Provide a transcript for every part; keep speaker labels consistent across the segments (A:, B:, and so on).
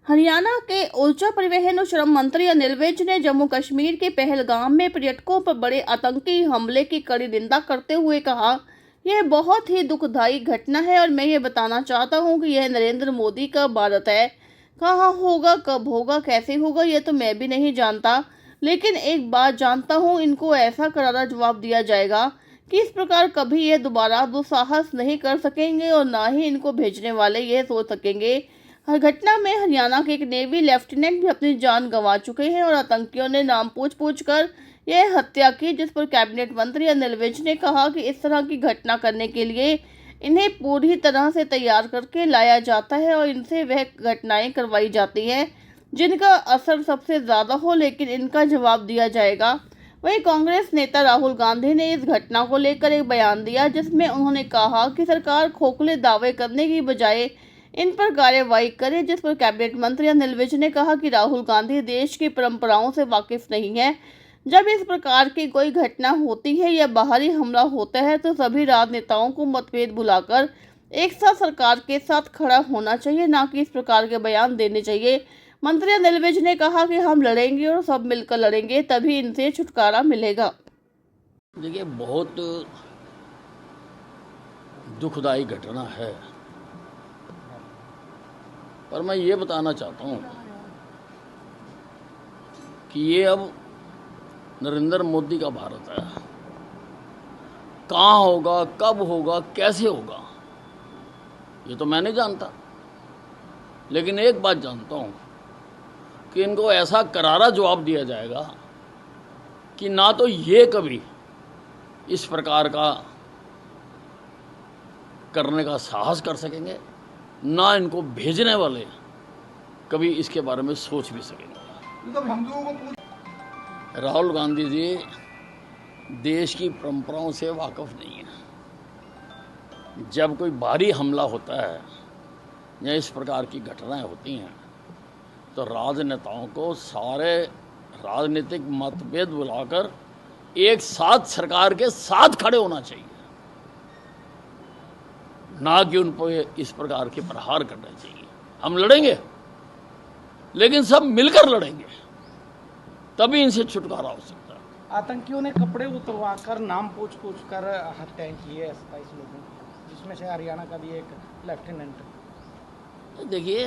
A: हरियाणा के ऊर्जा परिवहन और श्रम मंत्री अनिल विज ने जम्मू कश्मीर के पहलगाम में पर्यटकों पर बड़े आतंकी हमले की कड़ी निंदा करते हुए कहा, यह बहुत ही दुखदायी घटना है और मैं ये बताना चाहता हूं कि यह नरेंद्र मोदी का भारत है। कहाँ होगा, कब होगा, कैसे होगा, ये तो मैं भी नहीं जानता, लेकिन एक बात जानता हूं, इनको ऐसा करारा जवाब दिया जाएगा कि इस प्रकार कभी ये दोबारा दुस्साहस नहीं कर सकेंगे और ना ही इनको भेजने वाले ये सोच सकेंगे। हर घटना में हरियाणा के एक नेवी लेफ्टिनेंट भी अपनी जान गंवा चुके हैं और आतंकियों ने नाम पूछ कर यह हत्या की, जिस पर कैबिनेट मंत्री अनिल विज ने कहा कि इस तरह की घटना करने के लिए इन्हें पूरी तरह से तैयार करके लाया जाता है और इनसे वह घटनाएं करवाई जाती हैं जिनका असर सबसे ज़्यादा हो, लेकिन इनका जवाब दिया जाएगा। वहीं कांग्रेस नेता राहुल गांधी ने इस घटना को लेकर एक बयान दिया, जिसमें उन्होंने कहा कि सरकार खोखले दावे करने की बजाय इन पर कार्रवाई करे, जिस पर कैबिनेट मंत्री अनिल विज ने कहा कि राहुल गांधी देश की परंपराओं से वाकिफ नहीं है। जब इस प्रकार की कोई घटना होती है या बाहरी हमला होता है तो सभी राजनेताओं को मतभेद भुलाकर एक साथ सरकार के साथ खड़ा होना चाहिए, ना कि इस प्रकार के बयान देने चाहिए। मंत्री अनिल विज ने कहा कि हम लड़ेंगे और सब मिलकर लड़ेंगे, तभी इनसे छुटकारा मिलेगा।
B: देखिए, बहुत दुखदाई घटना है, पर मैं ये बताना चाहता हूँ कि ये अब नरेंद्र मोदी का भारत है। कहाँ होगा, कब होगा, कैसे होगा, ये तो मैं नहीं जानता, लेकिन एक बात जानता हूँ कि इनको ऐसा करारा जवाब दिया जाएगा कि ना तो ये कभी इस प्रकार का करने का साहस कर सकेंगे, ना इनको भेजने वाले कभी इसके बारे में सोच भी सकेंगे। राहुल गांधी जी देश की परंपराओं से वाकिफ नहीं है। जब कोई भारी हमला होता है या इस प्रकार की घटनाएं होती हैं तो राजनेताओं को सारे राजनीतिक मतभेद बुलाकर एक साथ सरकार के साथ खड़े होना चाहिए, ना कि उन पर इस प्रकार के प्रहार करने चाहिए। हम लड़ेंगे, लेकिन सब मिलकर लड़ेंगे, तभी इनसे छुटकारा हो सकता है।
C: आतंकियों ने कपड़े उतरवाकर नाम पूछ कर हत्याएं की है 27 लोगों की, जिसमें से हरियाणा का भी एक लेफ्टिनेंट।
B: देखिए,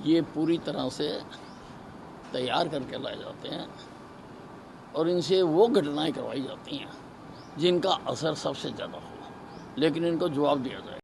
B: ये पूरी तरह से तैयार करके लाए जाते हैं और इनसे वो घटनाएं करवाई जाती हैं जिनका असर सबसे ज़्यादा हो, लेकिन इनको जवाब दिया जाए।